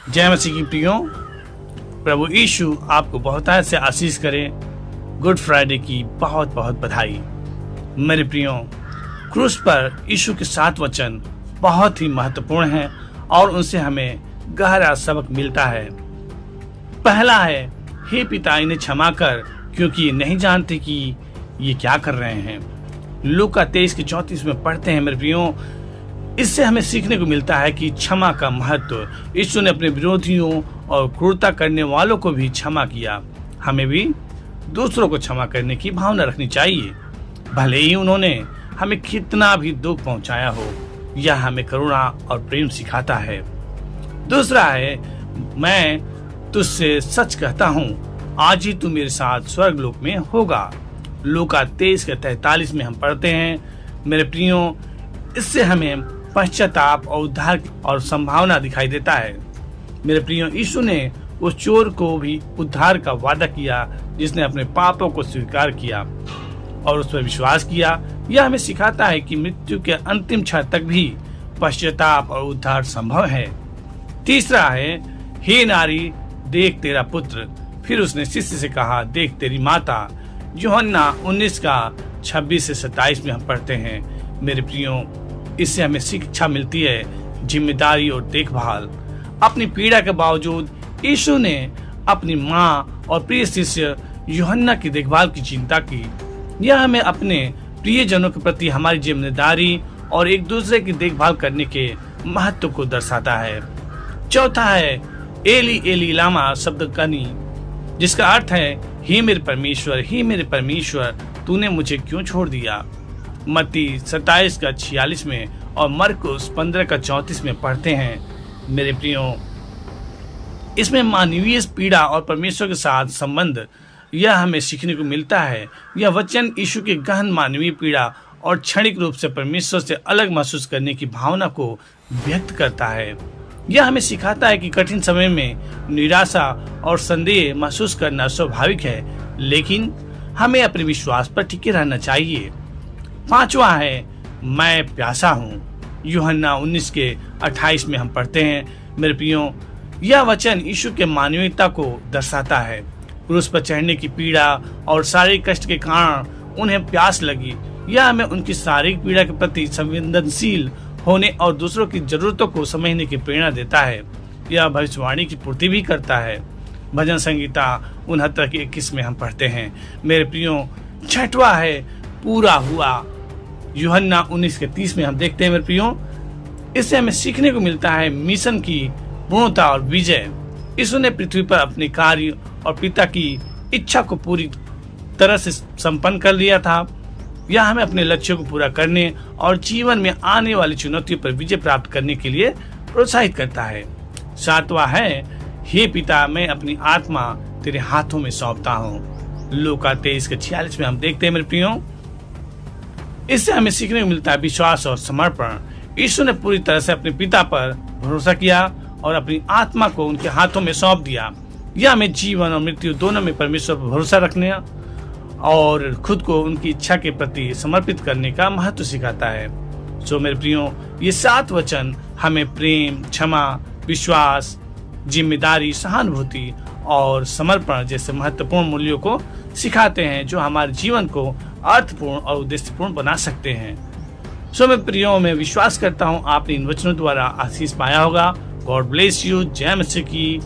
जय मसीह की प्रियो, प्रभु यीशु आपको बहुतायत से आशीष करे। गुड फ्राइडे की बहुत बहुत बधाई। मेरे प्रियो, क्रूस पर यीशु के 7 वचन बहुत ही महत्वपूर्ण हैं और उनसे हमें गहरा सबक मिलता है। पहला है, हे पिता इन्हें क्षमा कर क्योंकि ये नहीं जानते कि ये क्या कर रहे हैं। लूका 23:34 में पढ़ते हैं मेरे प्रियो। इससे हमें सीखने को मिलता है कि क्षमा का महत्व। यीशु ने अपने विरोधियों और क्रूरता करने वालों को भी क्षमा किया। हमें भी दूसरों को क्षमा करने की भावना रखनी चाहिए, भले ही उन्होंने हमें कितना भी दुख पहुंचाया हो। यह हमें करुणा और प्रेम सिखाता है। दूसरा है, मैं तुझसे सच कहता हूँ आज ही तू मेरे साथ स्वर्गलोक में होगा। लूका 23:43 में हम पढ़ते हैं मेरे प्रियो। इससे हमें पश्चाताप और उद्धार और संभावना दिखाई देता है। मेरे प्रियो, यीशु ने उस चोर को भी उद्धार का वादा किया जिसने अपने पापों को स्वीकार किया और उस पर विश्वास किया। यह हमें सिखाता है कि मृत्यु के अंतिम क्षण तक भी पश्चाताप और उद्धार संभव है। तीसरा है, हे नारी देख तेरा पुत्र। फिर उसने शिष्य से कहा, देख तेरी माता। यूहन्ना 19:26-27 में हम पढ़ते हैं मेरे प्रियो। इससे हमें शिक्षा मिलती है जिम्मेदारी और देखभाल। अपनी पीड़ा के बावजूद यीशु ने अपनी माँ और प्रिय शिष्य यूहन्ना की देखभाल की चिंता की। यह हमें अपने प्रियजनों के प्रति हमारी जिम्मेदारी और एक दूसरे की देखभाल करने के महत्व को दर्शाता है। चौथा है, एली एली लामा शब्द कनी, जिसका अर्थ है, हे मेरे परमेश्वर तूने मुझे क्यों छोड़ दिया। मत्ती 27:46 में और मरकुस 15:34 में पढ़ते हैं मेरे प्रियो। इसमें मानवीय पीड़ा और परमेश्वर के साथ संबंध यह हमें सीखने को मिलता है। यह वचन यीशु के गहन मानवीय पीड़ा और क्षणिक रूप से परमेश्वर से अलग महसूस करने की भावना को व्यक्त करता है। यह हमें सिखाता है कि कठिन समय में निराशा और संदेह महसूस करना स्वाभाविक है, लेकिन हमें अपने विश्वास पर टिके रहना चाहिए। पांचवा है, मैं प्यासा हूँ। यूहन्ना 19:28 में हम पढ़ते हैं मेरे प्रियो। यह वचन यीशु के मानवीयता को दर्शाता है। क्रूस पर चढ़ने की पीड़ा और शारीरिक कष्ट के कारण उन्हें प्यास लगी। यह हमें उनकी शारीरिक पीड़ा के प्रति संवेदनशील होने और दूसरों की जरूरतों को समझने की प्रेरणा देता है। यह भविष्यवाणी की पूर्ति भी करता है। भजन संगीता 69:21 में हम पढ़ते हैं मेरे प्रियो। छठवा है, पूरा हुआ। यूहन्ना 19:30 में हम देखते हैं मेरे प्रियो। इससे हमें सीखने को मिलता है मिशन की पूर्णता और विजय। यीशु ने पृथ्वी पर अपने कार्य और पिता की इच्छा को पूरी तरह से संपन्न कर लिया था। यह हमें अपने लक्ष्यों को पूरा करने और जीवन में आने वाली चुनौतियों पर विजय प्राप्त करने के लिए प्रोत्साहित करता है। सातवां है, हे पिता मैं अपनी आत्मा तेरे हाथों में सौंपता हूँ। लूका 23:46 में हम देखते हैं मेरे प्रियो। इससे हमें सीखने को मिलता है विश्वास और समर्पण। यीशु ने पूरी तरह से अपने पिता पर भरोसा किया और अपनी आत्मा को उनके हाथों में सौंप दिया। यह हमें जीवन और मृत्यु दोनों में परमेश्वर पर भरोसा रखने और खुद को उनकी इच्छा के प्रति समर्पित करने का महत्व सिखाता है। सो मेरे प्रियो, ये 7 वचन हमें प्रेम, क्षमा, विश्वास, जिम्मेदारी, सहानुभूति और समर्पण जैसे महत्वपूर्ण मूल्यों को सिखाते हैं जो हमारे जीवन को अर्थपूर्ण और उद्देश्यपूर्ण बना सकते हैं। सो मेरे प्रियो, मैं विश्वास करता हूँ आपने इन वचनों द्वारा आशीष पाया होगा। God bless you. जय मसीह की।